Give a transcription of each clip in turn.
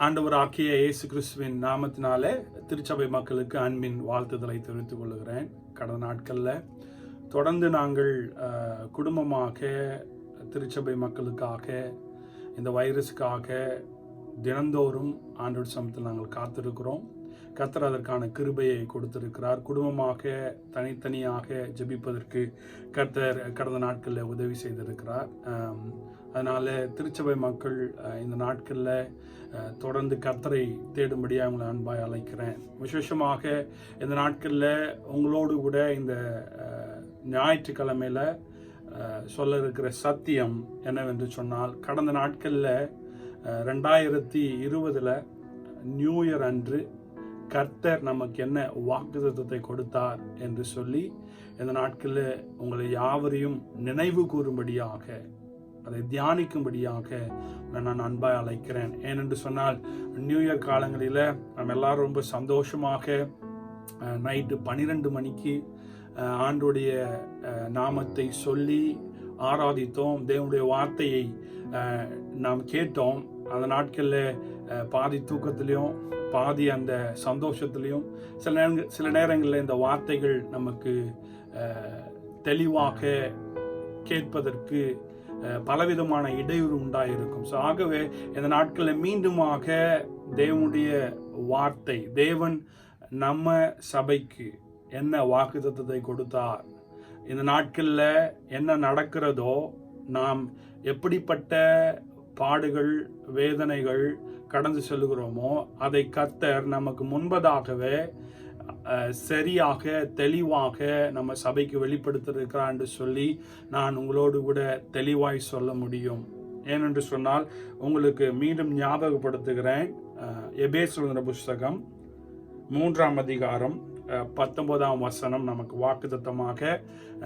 ஆண்டவராகிய இயேசு கிறிஸ்துவின் நாமத்தினாலே திருச்சபை மக்களுக்கு அன்பின் வாழ்த்துதலை தெரிவித்துக் கொள்கிறேன். கடந்த நாட்களில் தொடர்ந்து நாங்கள் குடும்பமாக திருச்சபை மக்களுக்காக இந்த வைரஸுக்காக தினந்தோறும் ஆண்டவர் சமத்தில் நாங்கள் காத்திருக்கிறோம். கர்த்தர் அதற்கான கிருபையை கொடுத்திருக்கிறார். குடும்பமாக தனித்தனியாக ஜெபிப்பதற்கு கர்த்தர் கடந்த நாட்களில் உதவி செய்திருக்கிறார். அதனால் திருச்சபை மக்கள் இந்த நாட்களில் தொடர்ந்து கர்த்தரை தேடும்படியாக அவங்களை அன்பாய் அழைக்கிறேன். விசேஷமாக இந்த நாட்களில் உங்களோடு கூட இந்த ஞாயிற்றுக்கிழமையில் சொல்ல இருக்கிற சத்தியம் என்னவென்று சொன்னால், கடந்த நாட்களில் 2020 நியூ இயர் அன்று கர்த்தர் நமக்கு என்ன வாக்குத்தத்தத்தை கொடுத்தார் என்று சொல்லி இந்த நாட்களில் உங்களை யாவரையும் நினைவு கூறும்படியாக, அதை தியானிக்கும்படியாக நான் அன்பாய் அழைக்கிறேன். ஏனென்று சொன்னால், நியூ இயர் காலங்களில் நம்ம எல்லாரும் ரொம்ப சந்தோஷமாக நைட்டு 12 மணிக்கு ஆண்டுடைய நாமத்தை சொல்லி ஆராதித்தோம். தேவனுடைய வார்த்தையை நாம் கேட்டோம். அந்த நாட்களில் பாதி தூக்கத்திலையும் பாதி அந்த சந்தோஷத்திலையும் சில நேரங்களில் இந்த வார்த்தைகள் நமக்கு தெளிவாக கேட்பதற்கு பலவிதமான இடையூறு உண்டாயிருக்கும். ஸோ ஆகவே இந்த நாட்களில் மீண்டுமாக தேவனுடைய வார்த்தை, தேவன் நம்ம சபைக்கு என்ன வாக்குத்தத்தத்தை கொடுத்தார், இந்த நாட்களில் என்ன நடக்கிறதோ, நாம் எப்படிப்பட்ட பாடுகள் வேதனைகள் கடந்து செல்கிறோமோ அதை கர்த்தர் நமக்கு முன்பதாகவே சரியாக தெளிவாக நம்ம சபைக்கு வெளிப்படுத்தியிருக்கிறார் என்று சொல்லி நான் உங்களோடு கூட தெளிவாய் சொல்ல முடியும். ஏனென்று சொன்னால், உங்களுக்கு மீண்டும் ஞாபகப்படுத்துகிறேன். எபேசியர் புஸ்தகம் 3ஆம் அதிகாரம் 19ஆம் வசனம் நமக்கு வாக்குத்தத்தமாக,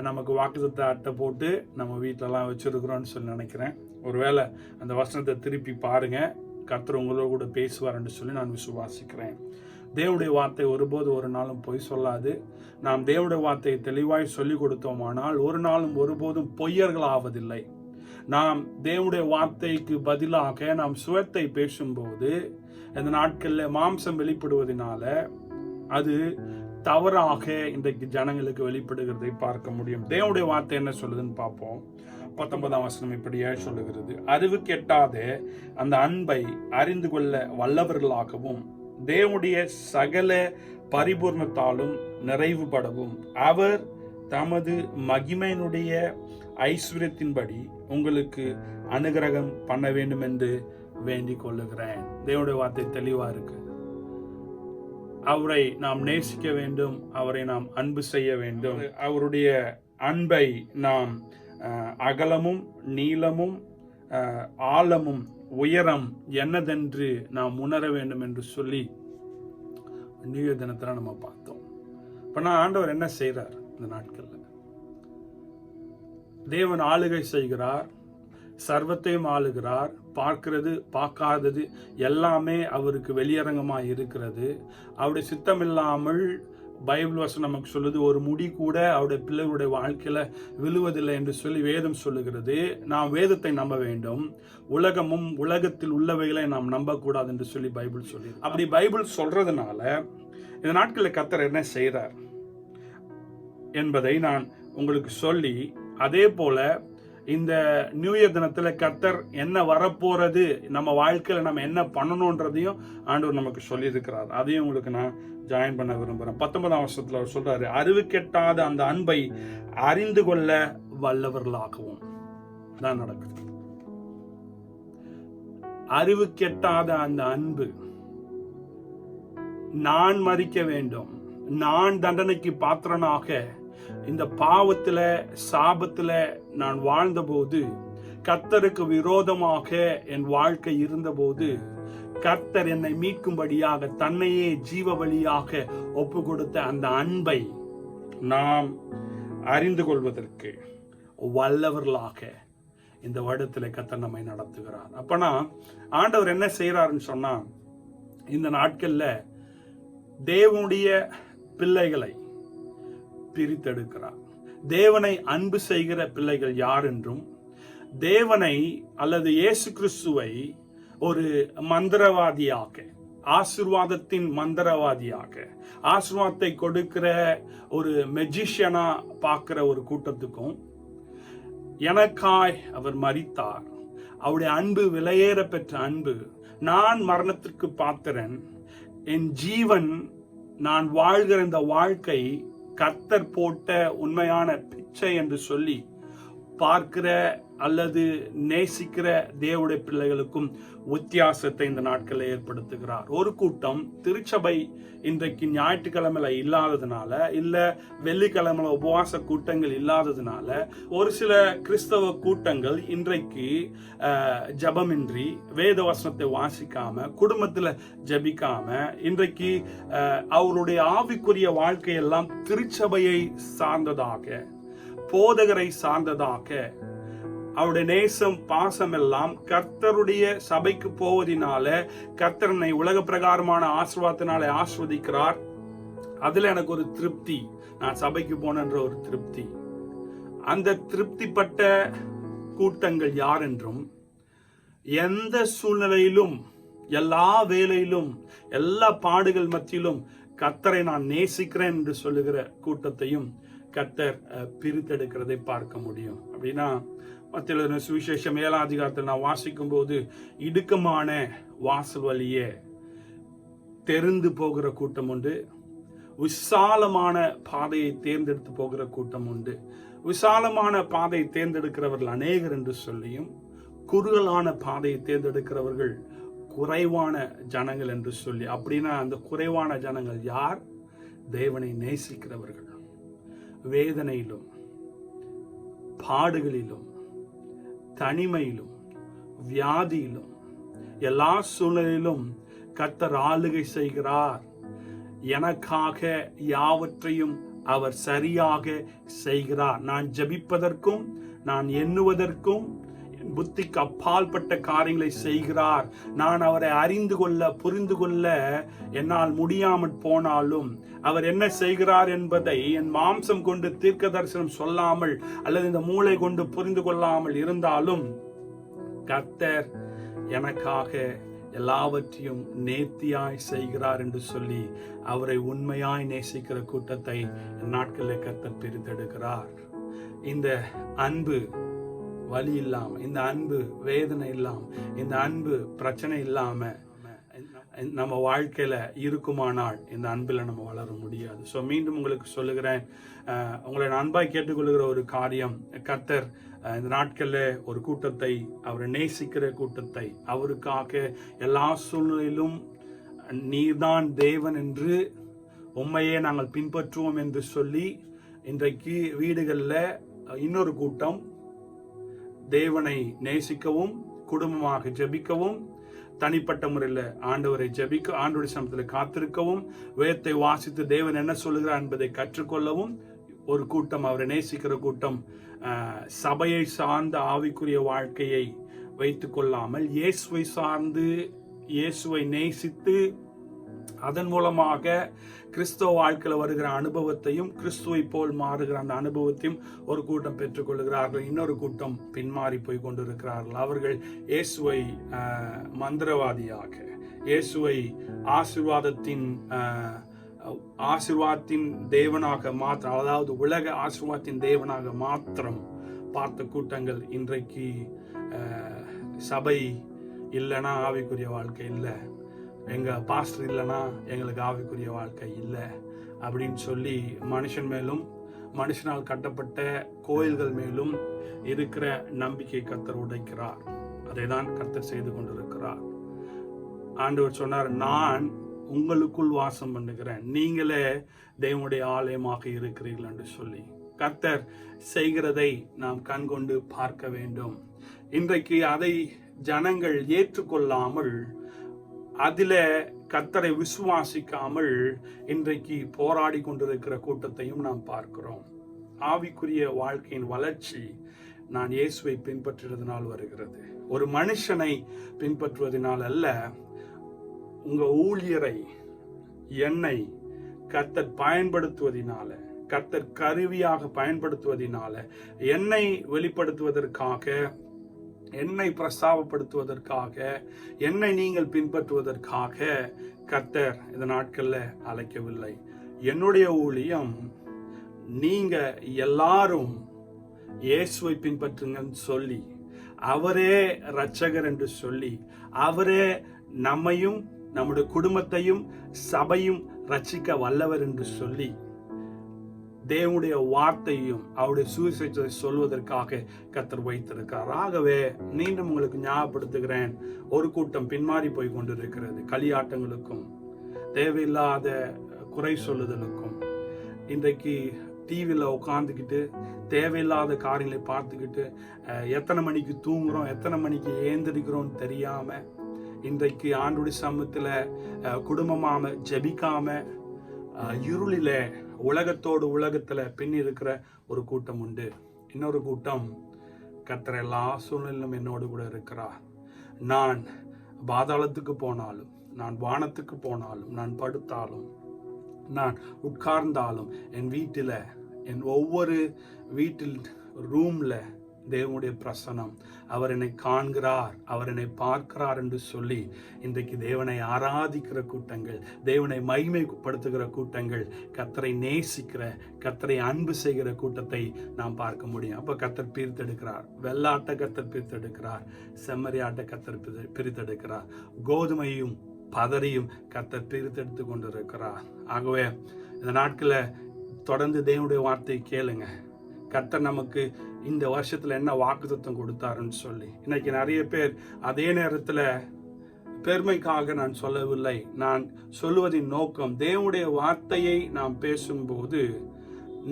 நமக்கு வாக்குத்தத்த அட்டை போட்டு நம்ம வீட்டிலலாம் வச்சிருக்கிறோம்னு சொல்லி நினைக்கிறேன். ஒருவேளை அந்த வசனத்தை திருப்பி பாருங்க, கர்த்தர் உங்களோட கூட பேசுவார் என்று சொல்லி நான் விசுவாசிக்கிறேன். தேவனுடைய வார்த்தை ஒருபோது ஒரு நாளும் பொய் சொல்லாது. நாம் தேவனுடைய வார்த்தையை தெளிவாய் சொல்லிக் கொடுத்தோமானால் ஒரு நாளும் ஒருபோதும் பொய்யர்கள் ஆவதில்லை. நாம் தேவனுடைய வார்த்தைக்கு பதிலாக நாம் சுயத்தை பேசும்போது இந்த நாட்களில் மாம்சம் வெளிப்படுவதனால அது தவறாக இன்றைக்கு ஜனங்களுக்கு வெளிப்படுகிறதை பார்க்க முடியும். தேவனுடைய வார்த்தை என்ன சொல்லுதுன்னு பார்ப்போம். 19ஆம் வசனம் இப்படியே சொல்லுகிறது: அறிவு கெட்டாத அந்த அன்பை அறிந்து கொள்ள வல்லவர்களாகவும் தேவனுடைய சகல பரிபூர்ணத்தாலும் நிறைவுபடவும் அவர் தமது மகிமையினுடைய ஐஸ்வர்யத்தின்படி உங்களுக்கு அனுகிரகம் பண்ண வேண்டும் என்று வேண்டிக் கொள்ளுகிறேன். தேவனுடைய வார்த்தை தெளிவா இருக்கு. அவரை நாம் நேசிக்க வேண்டும், அவரை நாம் அன்பு செய்ய வேண்டும். அவருடைய அன்பை நாம் அகலமும் நீளமும் ஆழமும் உயரம் என்னதென்று நாம் உணர வேண்டும் என்று சொல்லி நியூ இயர் தினத்தில் நம்ம பார்த்தோம். இப்போ ஆண்டவர் என்ன செய்கிறார்? இந்த நாட்களில் தேவன் ஆளுகை செய்கிறார், சர்வத்தையும் ஆளுகிறார். பார்க்கிறது பார்க்காதது எல்லாமே அவருக்கு வெளியரங்கமாக இருக்கிறது. அவருடைய சித்தம் இல்லாமல் பைபிள் வசனம் நமக்கு சொல்லுது, ஒரு முடி கூட அவருடைய பிள்ளைகளுடைய வாழ்க்கையில விழுவதில்லை என்று சொல்லி வேதம் சொல்லுகிறது. நாம் வேதத்தை நம்ப வேண்டும், உலகமும் உலகத்தில் உள்ளவைகளை நாம் நம்பக்கூடாது என்று சொல்லி பைபிள் சொல்லி, அப்படி பைபிள் சொல்றதுனால இந்த நாட்களில் கர்த்தர் என்ன செய்கிறார் என்பதை நான் உங்களுக்கு சொல்லி, அதே போல இந்த நியூ இயர் தினத்தில் கர்த்தர் என்ன வரப்போறது, நம்ம வாழ்க்கையில் நம்ம என்ன பண்ணணுன்றதையும் ஆண்டவர் நமக்கு சொல்லி இருக்கிறார். அதையும் உங்களுக்கு நான் ஜாயின் பண்ண விரும்புகிறேன். 19ஆம் வருஷத்தில் அவர் சொல்றாரு, அறிவு கெட்டாத அந்த அன்பை அறிந்து கொள்ள வல்லவர்களாகவும் தான் நடக்குது. அறிவு கெட்டாத அந்த அன்பு, நான் மரிக்க வேண்டும், நான் தண்டனைக்கு பாத்திரனாக இந்த பாவத்துல சாபத்துல நான் வாழ்ந்தபோது, கர்த்தருக்கு விரோதமாக என் வாழ்க்கை இருந்தபோது, கர்த்தர் என்னை மீட்கும்படியாக தன்னையே ஜீவ வழியாக ஒப்பு கொடுத்த அந்த அன்பை நாம் அறிந்து கொள்வதற்கு வல்லவர்களாக இந்த வருடத்தில் கர்த்தர் நம்மை நடத்துகிறார். அப்பனா ஆண்டவர் என்ன செய்யறாருன்னு சொன்னா, இந்த நாட்கள்ல தேவனுடைய பிள்ளைகளை பிரித்தெடுக்கிறார். தேவனை அன்பு செய்கிற பிள்ளைகள் யார் என்றும், தேவனை அல்லது இயேசு கிறிஸ்துவை ஒரு மந்திரவாதியாக, ஆசீர்வாதத்தின் மந்திரவாதியாக, ஆசீர்வாதத்தை கொடுக்கிற ஒரு மெஜிஷியனா பார்க்கிற ஒரு கூட்டத்துக்கும், எனக்காய் அவர் மரித்தார், அவருடைய அன்பு விலையேற பெற்ற அன்பு, நான் மரணத்திற்கு பாத்திரன், என் ஜீவன், நான் வாழ்கிற இந்த வாழ்க்கை கர்த்தர் போட்ட உண்மையான பிச்சை என்று சொல்லி பார்க்கிற அல்லது நேசிக்கிற தேவனுடைய பிள்ளைகளுக்கும் வித்தியாசத்தை இந்த நாட்களில் ஏற்படுத்துகிறார். ஒரு கூட்டம் திருச்சபை இன்றைக்கு ஞாயிற்றுக்கிழமையில இல்லாததுனால, இல்ல வெள்ளிக்கிழமையில உபவாச கூட்டங்கள் இல்லாததுனால, ஒரு சில கிறிஸ்தவ கூட்டங்கள் இன்றைக்கு ஜபமின்றி, வேத வசனத்தை வாசிக்காம, குடும்பத்துல ஜபிக்காம, இன்றைக்கு அவருடைய ஆவிக்குரிய வாழ்க்கையெல்லாம் திருச்சபையை சார்ந்ததாக, போதகரை சார்ந்ததாக, அவருடைய நேசம் பாசம் எல்லாம் கர்த்தருடைய சபைக்கு போவதினால, கர்த்தரனை உலக பிரகாரமான ஆசீர்வாதத்தினாலே ஆஸ்வதிக்கிறார், அதுல எனக்கு ஒரு திருப்தி, நான் சபைக்கு போனன்ற ஒரு திருப்தி. அந்த திருப்திப்பட்ட கூட்டங்கள் யார் என்றும், எந்த சூழ்நிலையிலும், எல்லா வேலையிலும், எல்லா பாடுகள் மத்தியிலும் கர்த்தரை நான் நேசிக்கிறேன் என்று சொல்லுகிற கூட்டத்தையும் கர்த்தர் பிரித்தெடுக்கிறதை பார்க்க முடியும். அப்படின்னா மத்திய சுவிசேஷம் 7ஆம் அதிகாரத்தில் நான் வாசிக்கும் போது, இடுக்கமான வாசல் வழியே தெரிந்து போகிற கூட்டம் உண்டு, விசாலமான பாதையை தேர்ந்தெடுத்து போகிற கூட்டம் உண்டு. விசாலமான பாதையை தேர்ந்தெடுக்கிறவர்கள் அநேகர் என்று சொல்லியும், குறுகலான பாதையை தேர்ந்தெடுக்கிறவர்கள் குறைவான ஜனங்கள் என்று சொல்லி. அப்படின்னா அந்த குறைவான ஜனங்கள் யார்? தேவனை நேசிக்கிறவர்கள். வேதனையிலும், பாடுகளிலும், தனிமையிலும், வியாதியிலும், எல்லா சூழ்நிலையிலும் கர்த்தர் ஆளுகை செய்கிறார். எனக்காக யாவற்றையும் அவர் சரியாக செய்கிறார். நான் ஜெபிப்பதற்கும், நான் எண்ணுவதற்கும், புத்திக்கு அப்பால்பட்ட காரியங்களை செய்கிறார். நான் அவரை அறிந்து கொள்ள, புரிந்து கொள்ள என்னால் முடியாமல் போனாலும், அவர் என்ன செய்கிறார் என்பதை என் மாம்சம் கொண்டு தீர்க்க தரிசனம் சொல்லாமல், அல்லது இந்த மூளை கொண்டு புரிந்து கொள்ளாமல் இருந்தாலும், கர்த்தர் எனக்காக எல்லாவற்றையும் நேர்த்தியாய் செய்கிறார் என்று சொல்லி அவரை உண்மையாய் நேசிக்கிற கூட்டத்தை நாட்களில் கர்த்தர் பிரித்தெடுக்கிறார். இந்த அன்பு வலி இல்லாம, இந்த அன்பு வேதனை இல்லாம, இந்த அன்பு பிரச்சனை இல்லாம நம்ம வாழ்க்கையில இருக்குமானால் இந்த அன்பில் நம்ம வளர முடியாது. ஸோ மீண்டும் உங்களுக்கு சொல்லுகிறேன், உங்களை அன்பாய் கேட்டுக்கொள்கிற ஒரு காரியம், கர்த்தர் இந்த நாட்களில் ஒரு கூட்டத்தை, அவரை நேசிக்கிற கூட்டத்தை, அவருக்காக எல்லா சூழ்நிலையிலும் நீர்தான் தேவன் என்று, உண்மையே நாங்கள் பின்பற்றுவோம் என்று சொல்லி, இன்றைக்கு வீடுகளில் இன்னொரு கூட்டம் தேவனை நேசிக்கவும், குடும்பமாக ஜெபிக்கவும், தனிப்பட்ட முறையில் ஆண்டவரை ஜெபிக்க, ஆண்டவருடைய சமூகத்தில் காத்திருக்கவும், வேதத்தை வாசித்து தேவன் என்ன சொல்லுகிறார் என்பதை கற்றுக்கொள்ளவும் ஒரு கூட்டம், அவரை நேசிக்கிற கூட்டம், சபையை சார்ந்த ஆவிக்குரிய வாழ்க்கையை வைத்துக் கொள்ளாமல் இயேசுவை சார்ந்து, இயேசுவை நேசித்து, அதன் மூலமாக கிறிஸ்துவ வாழ்க்கையில் வருகிற அனுபவத்தையும், கிறிஸ்துவை போல் மாறுகிற அந்த அனுபவத்தையும் ஒரு கூட்டம் பெற்றுக்கொள்கிறார்கள். இன்னொரு கூட்டம் பின்மாறி போய் கொண்டிருக்கிறார்கள். அவர்கள் இயேசுவை மந்திரவாதியாக, இயேசுவை ஆசீர்வாதத்தின் தேவனாக மாத்திரம், அதாவது உலக ஆசீர்வாதத்தின் தேவனாக மாத்திரம் பார்த்த கூட்டங்கள் இன்றைக்கு சபை இல்லைன்னா ஆவிக்குரிய வாழ்க்கை இல்லை, எங்க பாஸ்டர் இல்லைன்னா எங்களுக்கு ஆவிக்குரிய வாழ்க்கை இல்லை அப்படின்னு சொல்லி மனுஷன் மேலும், மனுஷனால் கட்டப்பட்ட கோயில்கள் மேலும் இருக்கிற நம்பிக்கை கர்த்தர் உடைக்கிறார். அதை தான் கர்த்தர் செய்து கொண்டிருக்கிறார். ஆண்டவர் சொன்னார், நான் உங்களுக்குள் வாசம் பண்ணுகிறேன், நீங்களே தேவனுடைய ஆலயமாக இருக்கிறீர்கள் என்று சொல்லி. கர்த்தர் செய்கிறதை நாம் கண்கொண்டு பார்க்க வேண்டும். இன்றைக்கு அதை ஜனங்கள் ஏற்றுக்கொள்ளாமல், அதில கர்த்தரை விசுவாசிக்காமல் இன்றைக்கு போராடி கொண்டிருக்கிற கூட்டத்தையும் நாம் பார்க்கிறோம். ஆவிக்குரிய வாழ்க்கையின் வளர்ச்சி நான் இயேசுவை பின்பற்றுவதனால் வருகிறது, ஒரு மனுஷனை பின்பற்றுவதனால் அல்ல. உங்க ஊழியரை, என்னை கர்த்தர் பயன்படுத்துவதனால, கர்த்தர் கருவியாக பயன்படுத்துவதனால, என்னை வெளிப்படுத்துவதற்காக என்னை பிரஸ்தாபப்படுத்துவதற்காக, என்னை நீங்கள் பின்பற்றுவதற்காக கர்த்தர் இந்த நாட்கள்ல அழைக்கவில்லை. என்னுடைய ஊழியம் நீங்க எல்லாரும் இயேசுவை பின்பற்றுங்கன்னு சொல்லி, அவரே இரட்சகர் என்று சொல்லி, அவரே நம்மையும் நம்முடைய குடும்பத்தையும் சபையும் ரட்சிக்க வல்லவர் என்று சொல்லி, தேவனுடைய வார்த்தையும் அவருடைய சுவிசேஷத்தை சொல்வதற்காக கர்த்தர் வைத்திருக்கிறார். ஆகவே மீண்டும் உங்களுக்கு ஞாபகப்படுத்துகிறேன், ஒரு கூட்டம் பின்மாறி போய் கொண்டிருக்கிறது. களியாட்டங்களுக்கும் தேவையில்லாத குறை சொல்லுதலுக்கும், இன்றைக்கு டிவியில் உட்காந்துக்கிட்டு தேவையில்லாத காரியங்களை பார்த்துக்கிட்டு எத்தனை மணிக்கு தூங்குறோம், எத்தனை மணிக்கு ஏந்திரிக்கிறோம் தெரியாம, இன்றைக்கு ஆண்டுடைய சமூகத்தில் குடும்பமாம ஜெபிக்காம இருளில உலகத்துல பின் இருக்கிற ஒரு கூட்டம் உண்டு. இன்னொரு கூட்டம் கர்த்தர் எல்லா சூழ்நிலையிலும் என்னோடு கூட இருக்கிறார். நான் பாதாளத்துக்கு போனாலும், நான் வானத்துக்கு போனாலும், நான் படுத்தாலும், நான் உட்கார்ந்தாலும், என் வீட்டில், என் ஒவ்வொரு வீட்டில் ரூம்ல தேவனுடைய பிரசனம், அவர் என்னை காண்கிறார், அவர் என்னை பார்க்கிறார் என்று சொல்லி இன்றைக்கு தேவனை ஆராதிக்கிற கூட்டங்கள், தேவனை மகிமைப்படுத்துகிற கூட்டங்கள், கர்த்தரை நேசிக்கிற, கர்த்தரை அன்பு செய்கிற கூட்டத்தை நாம் பார்க்க முடியும். அப்ப கர்த்தர் பிரித்தெடுக்கிறார். வெள்ளாட்டை கர்த்தர் பிரித்தெடுக்கிறார், செம்மறி ஆட்டை கர்த்தர் பிரித்தெடுக்கிறார், கோதுமையும் பதறியும் கர்த்தர் பிரித்தெடுத்து கொண்டிருக்கிறார். ஆகவே இந்த நாட்களில் தொடர்ந்து தேவனுடைய வார்த்தையை கேளுங்க. கர்த்தர் நமக்கு இந்த வருஷத்துல என்ன வாக்குத்தத்தம் கொடுத்தாருன்னு சொல்லி. இன்னைக்கு நிறைய பேர் அதே நேரத்தில் பெருமைக்காக நான் சொல்லவில்லை, நான் சொல்லுவதின் நோக்கம், தேவனுடைய வார்த்தையை நாம் பேசும்போது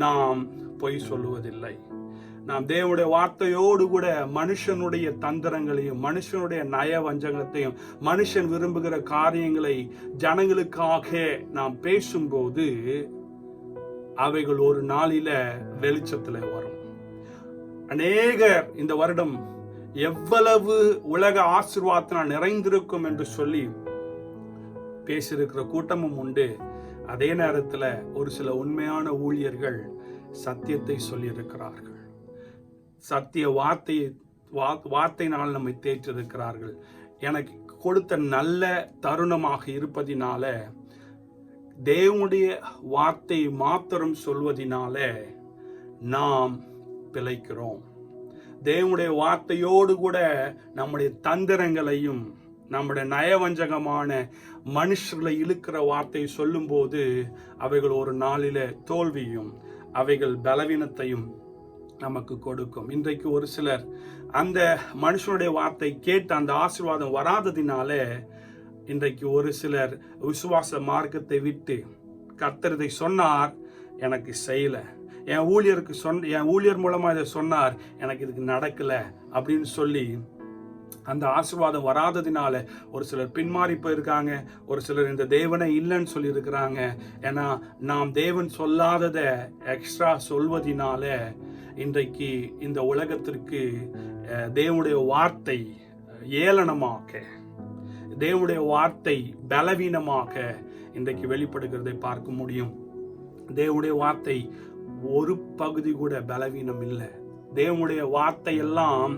நாம் பொய் சொல்லுவதில்லை. நாம் தேவனுடைய வார்த்தையோடு கூட மனுஷனுடைய தந்திரங்களையும், மனுஷனுடைய நய வஞ்சகத்தையும், மனுஷன் விரும்புகிற காரியங்களை ஜனங்களுக்காக நாம் பேசும்போது அவைகள் ஒரு நாளில வெளிச்சத்துல வரும். அநேகர் இந்த வருடம் எவ்வளவு உலக ஆசீர்வாதத்தினால் நிறைந்திருக்கும் என்று சொல்லி பேசியிருக்கிற கூட்டமும் உண்டு. அதே நேரத்துல ஒரு சில உண்மையான ஊழியர்கள் சத்தியத்தை சொல்லியிருக்கிறார்கள், சத்திய வார்த்தையினால் நம்மை தேற்றிருக்கிறார்கள். எனக்கு கொடுத்த நல்ல தருணமாக இருப்பதினால, தேவனுடைய வார்த்தை மாத்திரம் சொல்வதினால நாம் பிழைக்கிறோம். தேவனுடைய வார்த்தையோடு கூட நம்முடைய தந்திரங்களையும், நம்முடைய நயவஞ்சகமான மனுஷர்களை இழுக்கிற வார்த்தையை சொல்லும் போது அவைகள் ஒரு நாளில தோல்வியும், அவைகள் பலவீனத்தையும் நமக்கு கொடுக்கும். இன்றைக்கு ஒரு சிலர் அந்த மனுஷனுடைய வார்த்தை கேட்டு அந்த ஆசீர்வாதம் வராததினால இன்றைக்கு ஒரு சிலர் விசுவாச மார்க்கத்தை விட்டு, கர்த்தர் இதை சொன்னார் எனக்கு செய்யல, என் ஊழியர் மூலமா இதை சொன்னார் எனக்கு இதுக்கு நடக்கல அப்படின்னு சொல்லி அந்த ஆசீர்வாதம் வராததினால ஒரு சிலர் பின்மாறி போயிருக்காங்க. ஒரு சிலர் இந்த தேவனை இல்லைன்னு சொல்லி இருக்கிறாங்க. ஏன்னா நாம் தேவன் சொல்லாததை எக்ஸ்ட்ரா சொல்வதினால இன்றைக்கு இந்த உலகத்திற்கு தேவனுடைய வார்த்தை ஏளனமாக, தேவனுடைய வார்த்தை பலவீனமாக இன்றைக்கு வெளிப்படுகிறதை பார்க்க முடியும். தேவனுடைய வார்த்தை ஒரு பகுதி கூட பலவீனம் இல்லை. தேவனுடைய வார்த்தை எல்லாம்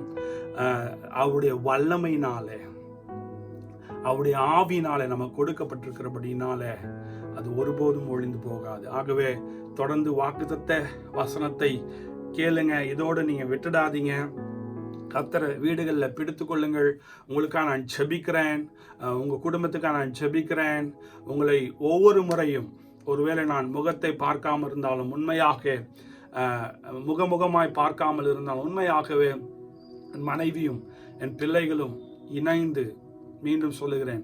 அவருடைய வல்லமையினால, அவருடைய ஆவியினால நமக்கு கொடுக்கப்பட்டிருக்கிறபடினால அது ஒருபோதும் ஒழிந்து போகாது. ஆகவே தொடர்ந்து வாக்குத்தத்த வசனத்தை கேளுங்க. இதோடு நீங்க விட்டுடாதீங்க. கர்த்தரை வீடுகளில் பிடித்து கொள்ளுங்கள். உங்களுக்காக நான் ஜெபிக்கிறேன், உங்க குடும்பத்துக்காக நான் ஜெபிக்கிறேன். உங்களை ஒவ்வொரு முறையும், ஒருவேளை நான் முகத்தை பார்க்காமல் இருந்தாலும், உண்மையாக முகமுகமாய் பார்க்காமல் இருந்தாலும், உண்மையாகவே என் மனைவியும் என் பிள்ளைகளும் இணைந்து, மீண்டும் சொல்லுகிறேன்,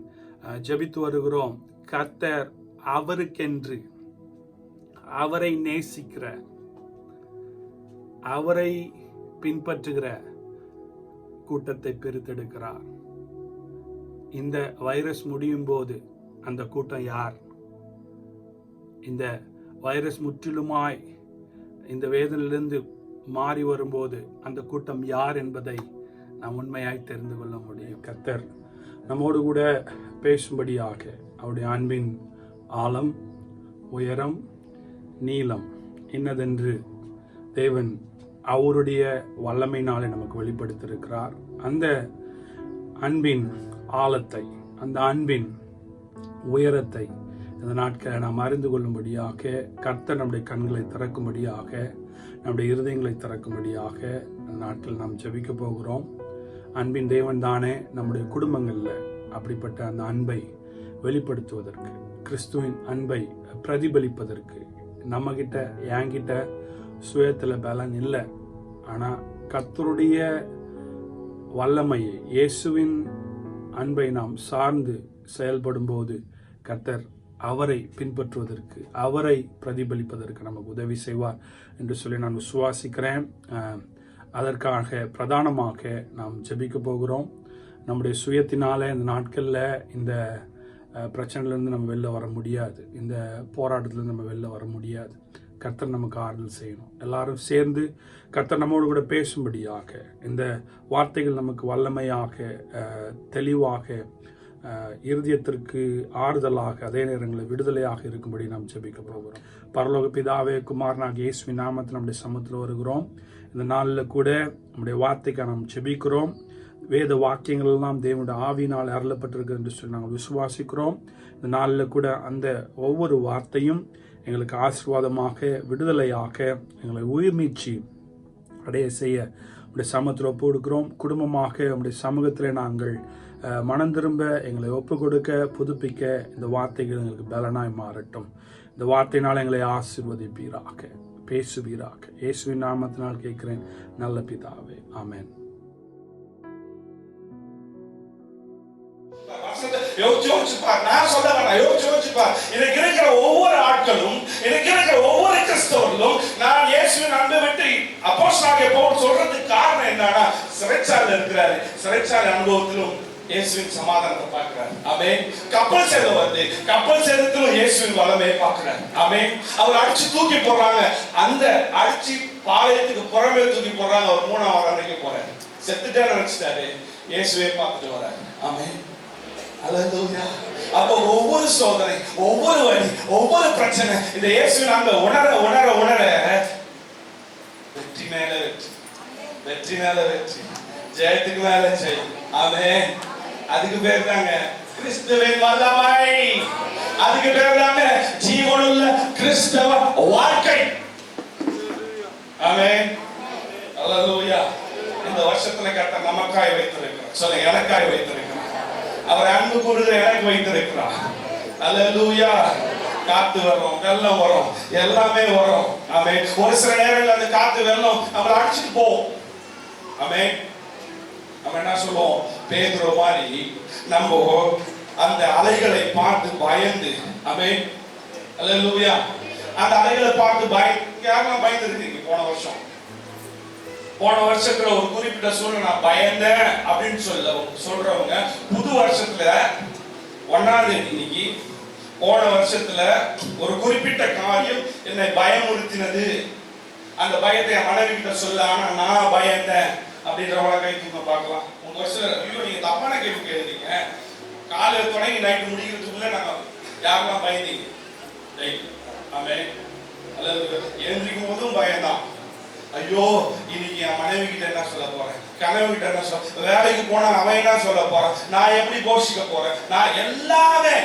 ஜெபித்து வருகிறோம். கர்த்தர் அவருக்கென்று, அவரை நேசிக்கிற, அவரை பின்பற்றுகிற கூட்டத்தை பிரித்தெடுக்கிறார். இந்த வைரஸ் முடியும் போது அந்த கூட்டம் யார்? இந்த வைரஸ் முற்றிலுமாய் இந்த வேதனையிலிருந்து மாறி வரும்போது அந்த கூட்டம் யார் என்பதை நாம் உண்மையாய் தெரிந்து கொள்ள முடியும். கர்த்தர் நம்மோடு கூட பேசும்படியாக அவருடைய அன்பின் ஆழம், உயரம், நீளம் இன்னதென்று தேவன் அவருடைய வல்லமையினாலே நமக்கு வெளிப்படுத்தியிருக்கிறார். அந்த அன்பின் ஆழத்தை, அந்த அன்பின் உயரத்தை இந்த நாட்களை நாம் அறிந்து கொள்ளும்படியாக கர்த்தர் நம்முடைய கண்களை திறக்கும்படியாக, நம்முடைய இருதயங்களை திறக்கும்படியாக இந்த நாட்கள் நாம் ஜெபிக்க போகிறோம். அன்பின் தேவன் தானே நம்முடைய குடும்பங்களில் அப்படிப்பட்ட அந்த அன்பை வெளிப்படுத்துவதற்கு, கிறிஸ்துவின் அன்பை பிரதிபலிப்பதற்கு நம்மகிட்ட என்கிட்ட சுயத்தில் பலன் இல்லை. ஆனால் கர்த்தருடைய வல்லமையை, இயேசுவின் அன்பை நாம் சார்ந்து செயல்படும் போது கர்த்தர் அவரை பின்பற்றுவதற்கு, அவரை பிரதிபலிப்பதற்கு நமக்கு உதவி செய்வார் என்று சொல்லி நான் விசுவாசிக்கிறேன். அதற்காக பிரதானமாக நாம் ஜெபிக்க போகிறோம். நம்முடைய சுயத்தினால இந்த நாட்களில் இந்த பிரச்சனையிலேருந்து நம்ம வெளில வர முடியாது, இந்த போராட்டத்திலேருந்து நம்ம வெளில வர முடியாது. கர்த்தர் நமக்கு ஆறுதல் செய்யணும். எல்லாரும் சேர்ந்து கர்த்தர் நம்மோடு கூட பேசும்படியாக, இந்த வார்த்தைகள் நமக்கு வல்லமையாக, தெளிவாக, இருதயத்திற்கு ஆறுதலாக, அதே நேரங்களில் விடுதலையாக இருக்கும்படி நாம் ஜெபிக்க போகிறோம். பரலோக பிதாவே, குமாரனாகிய இயேசுவின் நாமத்தில் நம்முடைய சமூகத்தில் வருகிறோம். இந்த நாளில் கூட நம்முடைய வார்த்தைக்காக நாம் ஜெபிக்கிறோம். வேத வாக்கியங்கள் எல்லாம் தேவனுடைய ஆவியினால் அருளப்பட்டிருக்கு என்று சொல்லி நாங்கள் விசுவாசிக்கிறோம். இந்த நாளில் கூட அந்த ஒவ்வொரு வார்த்தையும் எங்களுக்கு ஆசீர்வாதமாக, விடுதலையாக, எங்களை உயிர்மீட்சி அடைய செய்ய நம்முடைய சமூகத்தில் ஒப்பு கொடுக்கிறோம். குடும்பமாக நம்முடைய சமூகத்தில் நாங்கள் மனம் திரும்ப, எங்களை ஒப்பு கொடுக்க, புதுப்பிக்க இந்த வார்த்தைகள் எங்களுக்கு பலனாய் மாறட்டும். இந்த வார்த்தையினால் எங்களை ஆசீர்வதிப்பீராக, பேசுவீராக. இயேசுவின் நாமத்தினால் கேட்கிறேன் நல்ல பிதாவே, ஆமென். நான் சொல்ல வேண்டாம், யோசிச்சு பார். எனக்கு இருக்கிற ஒவ்வொரு ஆட்களும், எனக்கு இருக்கிற ஒவ்வொரு கிறிஸ்தவர்களும் நான் இயேசுவின் அன்பை விட்டு அப்போஸ்தலனாகிய பவுல் சொல்றதுக்கு காரணம் என்னன்னா, சிறைச்சாலையில் இருக்கிறாரு. சிறைச்சாலை அனுபவத்திலும் இயேசுவின் சமாதானத்தை பார்க்கிறார். ஆமென். கப்பல் சேதம் வருது, கப்பல் சேதத்திலும் இயேசுவின் வல்லமையை பார்க்கிறார். ஆமென். அவர் அடிச்சு தூக்கி போடுறாங்க, அந்த அடிச்சு பாளையத்துக்கு புறமே தூக்கி போடுறாங்க. அவர் 3ஆவது அறைக்கு போறாரு, செத்துட்டே நினைச்சிட்டாரு, இயேசுவை பார்த்துட்டு வராரு. ஆமென். அல்லேலூயா. அப்போ ஒவ்வொரு சோதனை, ஒவ்வொரு வலி, ஒவ்வொரு பிரச்சனை இந்த இயேசுவின் அன்பை உணர உணர உணர வெற்றி மேல வெற்றி, வெற்றி மேல வெற்றி, ஜெயத்துக்கு மேல ஜெயம். ஆமென். அதுக்கு பேர் தாங்க கிறிஸ்துவின் வல்லமை. அதுக்கு பேர் தாங்க ஜீவனுள்ள கிறிஸ்தவ வாழ்க்கை. ஆமென். அல்லேலூயா. இந்த வருஷத்துல கர்த்தர் நமக்காய் வைத்திருக்கிறார். சொல்லுங்க, எனக்காய் வைத்திருக்கிறார். அவர் அன்பு கூறுகிற எனக்கு வைத்திருக்கிறார். அல்லேலூயா. காத்து வரும், வெள்ளம் வரும், எல்லாமே வரும். ஆமென். ஒரு சில நேரங்கள் அந்த காத்து வெள்ளம் நம்மளை அடிச்சுட்டு போகும். ஆமென். நம்ம என்ன சொல்லுவோம், பேதுரு மாதிரி நம்ம அந்த அலைகளை பார்த்து பயந்து, ஆமென், அல்லேலூயா, அந்த அலைகளை பார்த்து யாரெல்லாம் பயந்து இருக்கீங்க? போன வருஷத்துல ஒரு குறிப்பிட்ட சூழ்நிலை நான் பயந்தேன் அப்படின்னு சொல்றவங்க புது வருஷத்துல 1ஆம் தேதி இன்னைக்கு, போன வருஷத்துல ஒரு குறிப்பிட்ட காரியம் என்னை பயமுறுத்தினது, அந்த பயத்தை என் மனைவி கிட்ட சொல்ல, ஆனா நான் பயந்தேன் அப்படின்றவங்கள கை தூக்க பார்க்கலாம். உங்க வருஷத்துல ஐயோ நீங்க தப்பான கேள்வி கேளுங்க, காலையில தொடங்கி நைட்டு முடிக்கிறதுக்குள்ள நாங்க யாரெல்லாம் பயந்தீங்க? ஆமென். அல்லது எழுந்திருக்கும் போதும் பயந்தான். ஐயோ இன்னைக்கு என் மனைவி கிட்ட என்ன சொல்ல போறேன், கனவு கிட்ட என்ன சொல்ல, வேலைக்கு போனா அவன் என்ன சொல்ல போறான், நான் எப்படி போஷிக்க போறேன், நான் எல்லாமே.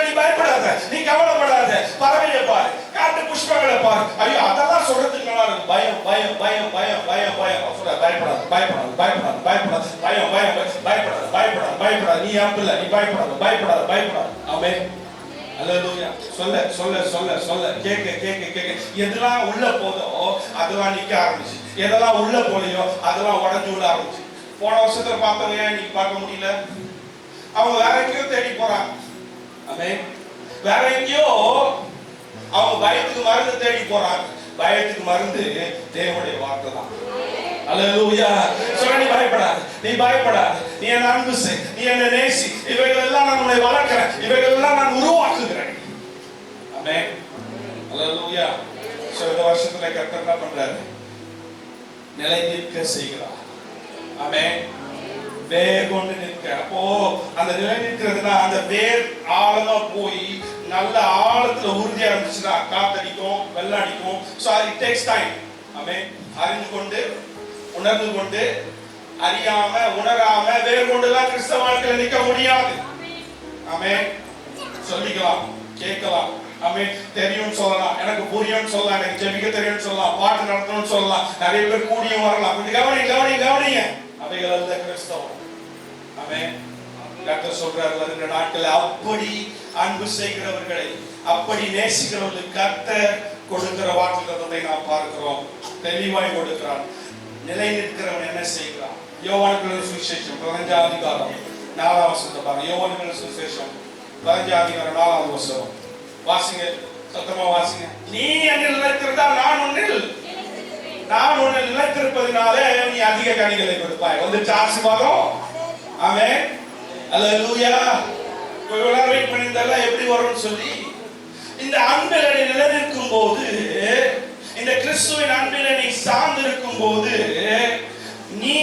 நீ பயப்படாத, நீ கவலைப்படாத, பறவையை பாரு, காட்டு புஷ்பங்களை பாரு. ஐயோ அதெல்லாம் சொல்றதுக்கு நல்லா இருக்கும். பயம் பயம் பயம் பயம் பயம் பயம் பயப்படாது பயப்படாது பயப்படாது பயப்படாது பயம் பயம் பயப்படாது பயப்படாது பயப்படாது, நீ ஆப்பிள்ள, நீ பயப்படாது பயப்படாது பயப்படாது. ஆமென். அல்லேலூயா. சொல்ல சொல்ல சொல்ல சொல்ல கேட்க கேட்க கேட்க எதெல்லாம் உள்ள போதோ அதெல்லாம் நிக்க ஆரம்பிச்சு, எதெல்லாம் உள்ள போலையோ அதெல்லாம் உடஞ்சு உள்ள ஆரம்பிச்சு. போன வருஷத்துல பார்த்தவங்க இன்னைக்கு பார்க்க முடியல, அவங்க வேற எங்கேயோ தேடி போறாங்க. ஆமென். வேற எங்கேயோ அவங்க பயத்துக்கு மருந்து தேடி போறாங்க. பயத்துக்கு மருந்து தேவனுடைய வார்த்தை தான். அல்லேலூயா. சொல்ல, நீ பயப்படாத, நீ பயப்படாத, நீ என்ன அன்பு செய், நீ என்ன நேசி, இவைகள் எல்லாம் நான் உன்னை வளர்க்கிறேன், இவைகள் எல்லாம் நான் உருவாக்குகிறேன். ஆமென். அல்லேலூயா. இந்த வருஷத்துல கர்த்தர் என்ன பண்றாரு? நிலை நிற்க செய்கிறார். ஆமென். வேர் கொண்டு நிற்க. அப்போ அந்த நிலை நிற்கிறதுனா அந்த வேர் ஆழமா போய் நல்ல ஆழத்துல உறுதியா இருந்துச்சுன்னா காத்தடிக்கும், வெள்ளம் அடிக்கும். So it takes time. ஆமென். அறிந்து கொண்டு, உணர்ந்து கொண்டு, அறியாம உணராம வேறு கொண்டுதான் கிறிஸ்தவ வாழ்க்கையில நிக்க முடியாது. ஆமென். சொல்லிக்கலாம், கேட்கலாம், ஆமென், தெரியும் சொல்லலாம், எனக்கு புரியும் சொல்லலாம், எனக்கு ஜெபிக்க தெரியும் சொல்லலாம், பாட்டு நடத்தணும்னு சொல்லலாம், நிறைய பேர் கூடியும் வரலாம். கொஞ்சம் கவனிங்க. அவைகள் அல்ல கிறிஸ்தவம். ஆமென். கர்த்தர் சொல்றார், வருகிற நாட்களில் அப்படி அன்பு செய்கிறவர்களை, அப்படி நேசிக்கிறவர்களுக்கு கர்த்தர் கொடுக்கிற வாக்குத்தத்தத்தை நாம் பார்க்கிறோம். தெளிவாய் கொடுக்கிறார். நிலை நிற்கிறவன் என்ன செய்கிறான்? யோவான் சுவிசேஷம் 15ஆம் அதிகாரம் 4ஆம் வசனத்தை பாருங்க. யோவான் சுவிசேஷம் 15ஆம் அதிகாரம் 4ஆம் வசனம் வாசிங்க, சத்தமா வாசிங்க. நீ என்னில் நிலைத்திருந்தால் நான் உன்னில் நிலைத்திருப்பதினாலே நீ அதிக கனிகளை கொடுப்பாய். வந்துச்சு ஆசீர்வாதம். ஆமென். அல்லேலூயா. எல்லாரும் வெயிட் பண்ணியிருந்தால எப்படி வரும்னு சொல்லி, இந்த அன்பில் நீ நிலைநிற்கும் போது, இந்த கிறிஸ்துவின் அன்பில் நீ சார்ந்திருக்கும் போது, நீ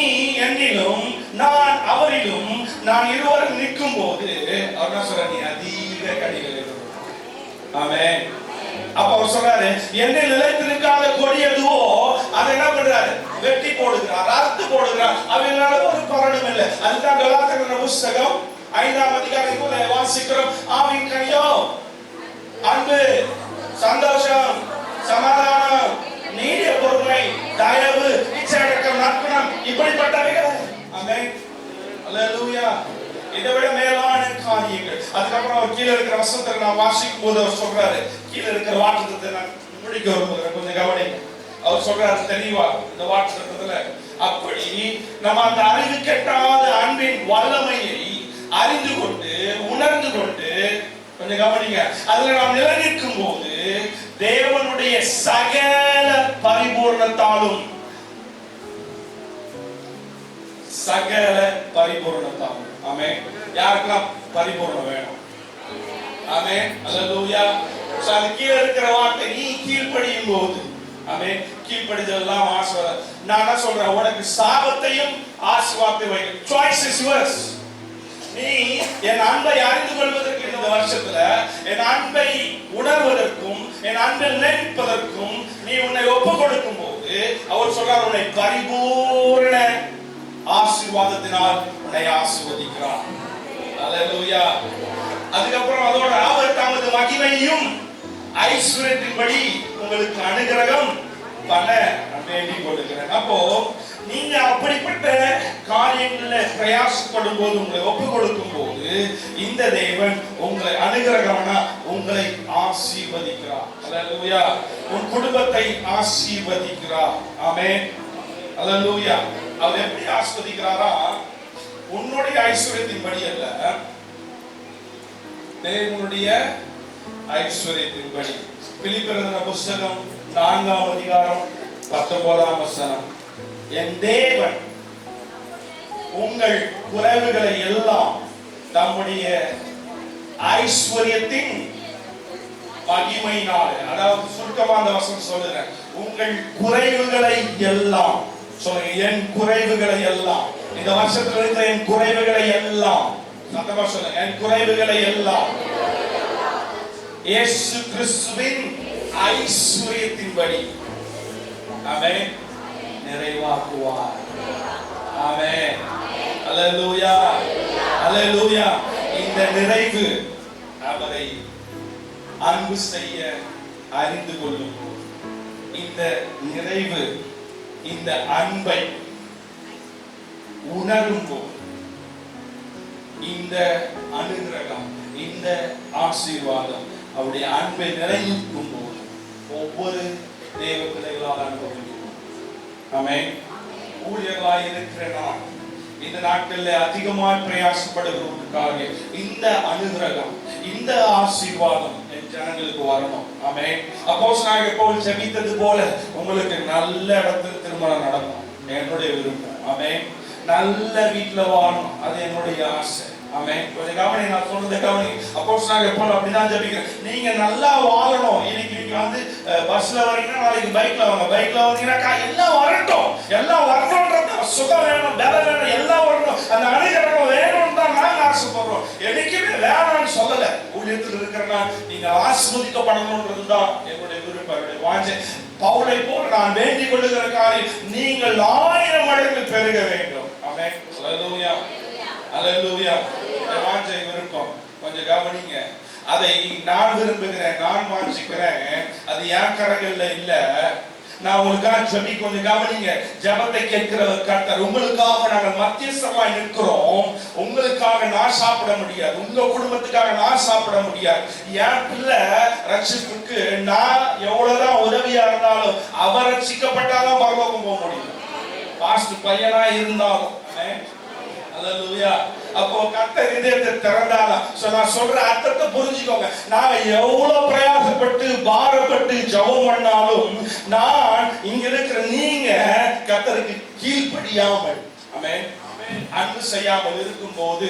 என்னிலும் நான் அவரிலும் நான் இருவரும் நிற்கும் போது, அவர் என்ன சொல்ற, நீ அதிக கனிகளை கொடுப்பாய். ஆமென். அப்ப அவர் சொல்றாரு, என்னில் நிலைத்திருக்காத கொடி எதுவோ அதை என்ன பண்றாரு, வெட்டி போடுகிறார், அறுத்து போடுகிறார். அவங்களால ஒரு பலனும் இல்லை. அதுதான் கலாத்தியர் புத்தகம் 5ஆம் அதிகாரத்துல வாசிக்கிறோம். ஆவியின் கனியோ அன்பு, சந்தோஷம், சமாதானம், நீடிய பொறுமை, தயவு, இச்சையடக்கம், நற்குணம், இப்படிப்பட்டவைகள். ஆமென். அல்லேலூயா. இதை விட மேலான காரியங்கள். அதுக்கப்புறம் அவர் கீழே இருக்கிற வசனத்தை நான் வாசிக்கும் போது அவர் சொல்றாரு, கீழே இருக்கிற வாக்குத்தத்தத்தை நான் முடிக்க விரும்புகிறேன், கொஞ்சம் கவனிங்க. அவர் சொல்றாரு தெளிவா இந்த வாக்குத்தத்தத்துல, அப்படி நம்ம அந்த அறிவு கெட்டாத அன்பின் வல்லமையை அறிந்து கொண்டு உணர்ந்து கொண்டு, கொஞ்சம் கவனிங்க, அதுல நாம் நிலைநிற்கும் போது தேவனுடைய சகல பரிபூர்ணத்தாலும் ஆமென். யாருக்கெல்லாம் பரிபூர்ணம் வேணும்? ஆமென். அல்லேலூயா. அது கீழே இருக்கிற வார்த்தை, நீ கீழ்ப்படியும் போது, ஆமென், கீழ்ப்படிதெல்லாம் ஆசீர்வாதம். நான் என்ன சொல்றேன், உனக்கு சாபத்தையும் ஆசீர்வாதத்தை வை. Choice is yours. நீ என் அன்பை அறிந்து கொள்வதற்கு இந்த வருஷத்துல, என் அன்பை உணர்வதற்கும் என் அன்பில் நினைப்பதற்கும் நீ உன்னை ஒப்பு கொடுக்கும் போது, அவர் சொல்றார், உன்னை பரிபூர்ண ஆசீர்வாதத்தினால் உன்னை ஆசீர்வதிக்கிறார். அல்லேலூயா. அதுக்கப்புறம் அதோட அவர் தமது மகிமையும் ஐஸ்வர்யத்தின்படி உங்களுக்கு அனுகிரகம் பண்ண வேண்டிக் கொள்கிறேன். அப்போ நீங்க அப்படிப்பட்ட காரியங்கள்ல பிரயாசப்படும் போது, உங்களை ஒப்பு கொடுக்கும் போது, இந்த தேவன் உங்களை அனுகிரகம்னா உங்களை ஆசீர்வதிக்கிறார். அல்லேலூயா. உன் குடும்பத்தை ஆசீர்வதிக்கிறார். ஆமென். அல்லேலூயா. அவர் எப்படி ஆசீர்வதிக்கிறாரா, உன்னுடைய ஐஸ்வர்யத்தின்படி அல்ல, தேவனுடைய ஐஸ்வர்யத்தின்படி. பிலிப்பியர் புத்தகம் 4ஆம் அதிகாரம் 19ஆம் வசனம், என் தேவன் உங்கள் குறைவுகளை எல்லாம் தம்முடைய ஐஸ்வர்யத்தின் மகிமையினால, அதாவது சுருக்கமா அந்த வசனம் சொல்லுறேன், உங்கள் குறைவுகளை எல்லாம் சொல்லுங்க, என் குறைவுகளை எல்லாம், இந்த வருஷத்துல இருக்கிற என் குறைவுகளை எல்லாம், சத்தமா சொல்லுங்க, என் குறைவுகளை எல்லாம் இயேசு கிறிஸ்துவின் ஐஸ்வர்யத்தின்படி, ஆமென், நிறைவாக்குவார். ஆமென். அல்லேலூயா. அல்லேலூயா. இந்த நிறைவு அவரை அன்பு செய்ய அறிந்து கொள்ளும், இந்த நிறைவு, இந்த அன்பை உணரும் போது, இந்த அனுகிரகம், இந்த ஆசீர்வாதம், அவருடைய அன்பை நிறைநிற்கும் போது ஒவ்வொரு தேவ பிள்ளைகளால் அனுபவிக்கிறோம். ஆமென். ஊழியர்களாய் இருக்கிற நாம் இந்த நாட்களில் அதிகமாய் பிரயாசப்படுகிறவர்களுக்காக இந்த அனுகிரகம், இந்த ஆசீர்வாதம் என் ஜனங்களுக்கு வரணும். ஆமென். அப்போஸ்தலனாகிய பவுல் ஜெபித்தது போல உங்களுக்கு நல்ல இடத்துல திருமணம் நடக்கும் என்னுடைய விருப்பம். ஆமென். நல்ல வீட்டுல வாழணும், அது என்னுடைய ஆசை. ஆமென். கொஞ்சம் கவனி, நான் சொல்றதை கவனி. அப்போஸ்தலனாகிய பவுல் அப்படிதான் ஜெபிக்கிறேன், நீங்க நல்லா வாழணும். இன்னைக்கு நீங்க வந்து பஸ்ல வரீங்கன்னா நாளைக்கு பைக்ல வாங்க, பைக்ல வந்தீங்கன்னா எல்லாம் வரட்டும், எல்லாம் வரணும்ன்றது, சுகம் வேணும், பலம் வேணும், எல்லாம் வரணும், அந்த அனுகிரகம் வேணும்னு தான் நாங்க ஆசைப்படுறோம். என்னைக்குமே வேணாம்னு சொல்லல. ஊழியத்தில் இருக்கிறனா நீங்க ஆசீர்வதிக்கப்படணும்ன்றது தான் என்னுடைய விருப்பம், என்னுடைய வாஞ்சை. பவுலை போல் நான் வேண்டிக் கொள்ளுகிற காரியம், நீங்கள் 1000 மடங்கு பெருக வேண்டும். ஆமென். அல்லேலூயா. அல்லேலூயா. வாஞ்சை விருப்பம் கொஞ்சம் கவனிங்க. அதை நான் விரும்புகிறேன், நான் வாஞ்சிக்கிறேன், அது என் கரங்கள்ல இல்ல. நான் உங்களுக்காக ஜெபி கொஞ்சம் கவனிங்க. ஜெபத்தை கேட்கிறவர் கர்த்தர். உங்களுக்காக நாங்கள் மத்தியஸ்தமாய் நிற்கிறோம். உங்களுக்காக நான் சாப்பிட முடியாது, உங்க குடும்பத்துக்காக நான் சாப்பிட முடியாது. என் பிள்ளை ரட்சிப்புக்கு நான் எவ்வளவுதான் உதவியா இருந்தாலும் அவர் ரட்சிக்கப்பட்டாதான் பரலோகம் போக முடியும். பாஸ்ட் பையனா இருந்தாலும். அல்லேலூயா. அப்போ கர்த்தர் இதயத்தை திறந்தாலும் நான் சொல்ற அர்த்தத்தை புரிஞ்சுக்கோங்க. நாங்க எவ்வளவு பிரயாசப்பட்டு பாரப்பட்டு ஜெபம் பண்ணாலும் நான் இங்க இருக்கிற நீங்க கர்த்தருக்கு கீழ்ப்படியாமல் ஆமென் அன்பு செய்யாமல் இருக்கும்போது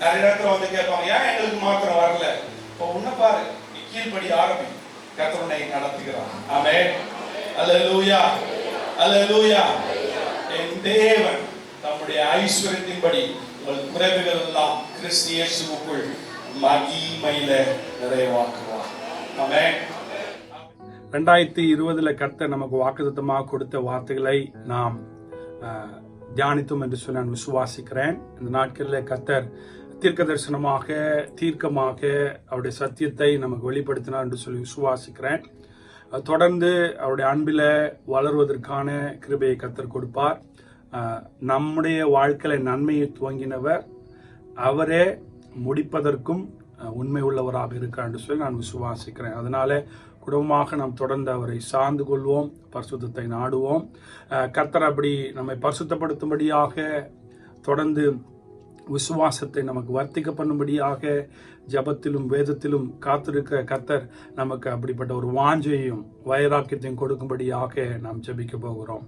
நிறைய இடத்துல வந்து கேட்பாங்க, ஏன் எங்களுக்கு மாத்திரம் வரல? இப்போ உன்ன பாரு, நீ கீழ்ப்படி ஆரம்பி, கர்த்தர் உன்னை நடத்துகிறார். ஆமென். அல்லேலூயா. அல்லேலூயா. என் தேவன் தம்முடைய ஐஸ்வரியத்தின்படி உங்கள் குறைவுகள் எல்லாம் கிறிஸ்து இயேசுவுக்குள் மகிமையில நிறைவாக்குவார். ஆமென். 2020 கர்த்தர் நமக்கு வாக்குத்தத்தமாக கொடுத்த வார்த்தைகளை நாம் தியானித்தோம் என்று சொல்லி நான் விசுவாசிக்கிறேன். இந்த நாட்களில் கர்த்தர் தீர்க்க தரிசனமாக தீர்க்கமாக அவருடைய சத்தியத்தை நமக்கு வெளிப்படுத்தினார் என்று சொல்லி விசுவாசிக்கிறேன். தொடர்ந்து அவருடைய அன்பில வளர்வதற்கான கிருபையை கர்த்தர் கொடுப்பார். நம்முடைய வாழ்க்கையில நன்மையை துவங்கினவர் அவரே முடிப்பதற்கும் உண்மை உள்ளவராக இருக்கார் என்று சொல்லி நான் விசுவாசிக்கிறேன். அதனால குடும்பமாக நாம் தொடர்ந்து அவரை சார்ந்து கொள்வோம், பரிசுத்தத்தை நாடுவோம். கர்த்தர் அப்படி நம்மை பரிசுத்தப்படுத்தும்படியாக தொடர்ந்து விசுவாசத்தை நமக்கு வர்த்திக்க பண்ணும்படியாக ஜபத்திலும் வேதத்திலும் காத்திருக்கிற கர்த்தர் நமக்கு அப்படிப்பட்ட ஒரு வாஞ்சையும் வைராக்கியத்தையும் கொடுக்கும்படியாக நாம் ஜெபிக்க போகிறோம்.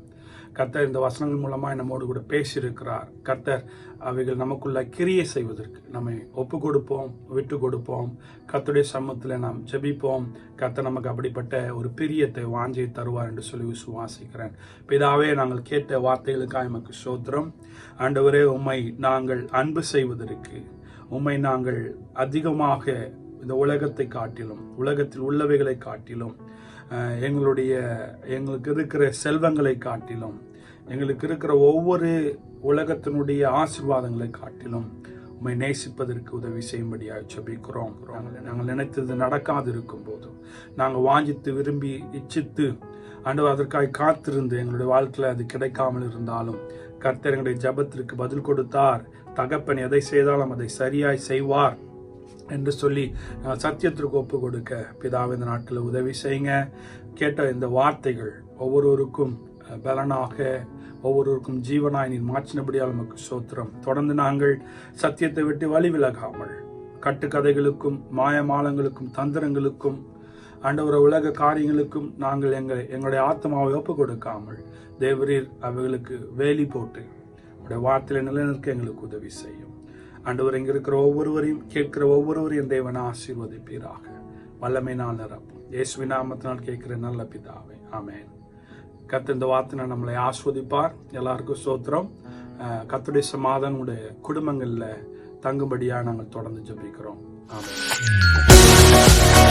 கர்த்தர் இந்த வசனங்கள் மூலமாக நம்மோடு கூட பேசியிருக்கிறார். கர்த்தர் அவைகள் நமக்குள்ள கிரியை செய்வதற்கு நம்மை ஒப்பு கொடுப்போம், விட்டு கொடுப்போம். கர்த்தருடைய சமூகத்தில் நாம் ஜெபிப்போம். கர்த்தர் நமக்கு அப்படிப்பட்ட ஒரு பிரியத்தை வாஞ்சை தருவார் என்று சொல்லி விசுவாசிக்கிறேன். பிதாவே, நாங்கள் கேட்ட வார்த்தைகளுக்காக எமக்கு ஸ்தோத்திரம். ஆண்டவரே, உம்மை நாங்கள் அன்பு செய்வதற்கு, உம்மை நாங்கள் அதிகமாக இந்த உலகத்தை காட்டிலும், உலகத்தில் உள்ளவைகளை காட்டிலும், எங்களுக்கு இருக்கிற செல்வங்களை காட்டிலும், எங்களுக்கு இருக்கிற ஒவ்வொரு உலகத்தினுடைய ஆசீர்வாதங்களை காட்டிலும் உம்மை நேசிப்பதற்கு உதவி செய்யும்படியாக ஜெபிக்கிறோம். நாங்கள் நினைத்தது நடக்காது இருக்கும் போதும், நாங்கள் வாஞ்சித்து விரும்பி இச்சித்து ஆண்டவர் அதற்காக காத்திருந்து எங்களுடைய வாழ்க்கையில் அது கிடைக்காமல் இருந்தாலும் கர்த்தர் எங்களுடைய ஜெபத்திற்கு பதில் கொடுத்தார். தகப்பன் எதை செய்தாலும் அதை சரியாய் செய்வார் என்று சொல்லி சத்தியத்திற்கு ஒப்பு கொடுக்க பிதாவே இந்த நாட்களில் உதவி செய்யுங்க. கேட்ட இந்த வார்த்தைகள் ஒவ்வொருவருக்கும் பலனாக, ஒவ்வொருவருக்கும் ஜீவனாய் நீர் மாற்றினபடியால் நமக்கு ஸ்தோத்திரம். தொடர்ந்து நாங்கள் சத்தியத்தை விட்டு வழி விலகாமல் கட்டுக்கதைகளுக்கும் மாயமாலங்களுக்கும் தந்திரங்களுக்கும் ஆண்டவர உலக காரியங்களுக்கும் நாங்கள் எங்களுடைய ஆத்மாவை ஒப்பு கொடுக்காமல் தேவரீர் அவைகளுக்கு வேலி போட்டு உடைய வார்த்தையில நிலைநிற்க எங்களுக்கு உதவி செய்யும். ஆண்டவர் இங்க இருக்கிற ஒவ்வொருவரையும், கேட்கிற ஒவ்வொருவரையும் தேவனை ஆசீர்வதிப்பீராக. வல்லமை நான் நிரப்பும் இயேசுவின் நாமத்தினால் கேட்கிற நல்ல பிதாவே, ஆமென். கர்த்தர் இந்த வார்த்தை நம்மளை ஆஸ்வதிப்பார். எல்லாருக்கும் ஸ்தோத்திரம். கர்த்தருடைய சமாதானம் உடைய குடும்பங்கள்ல தங்கும்படியா நாங்கள் தொடர்ந்து ஜெபிக்கிறோம். ஆமென்.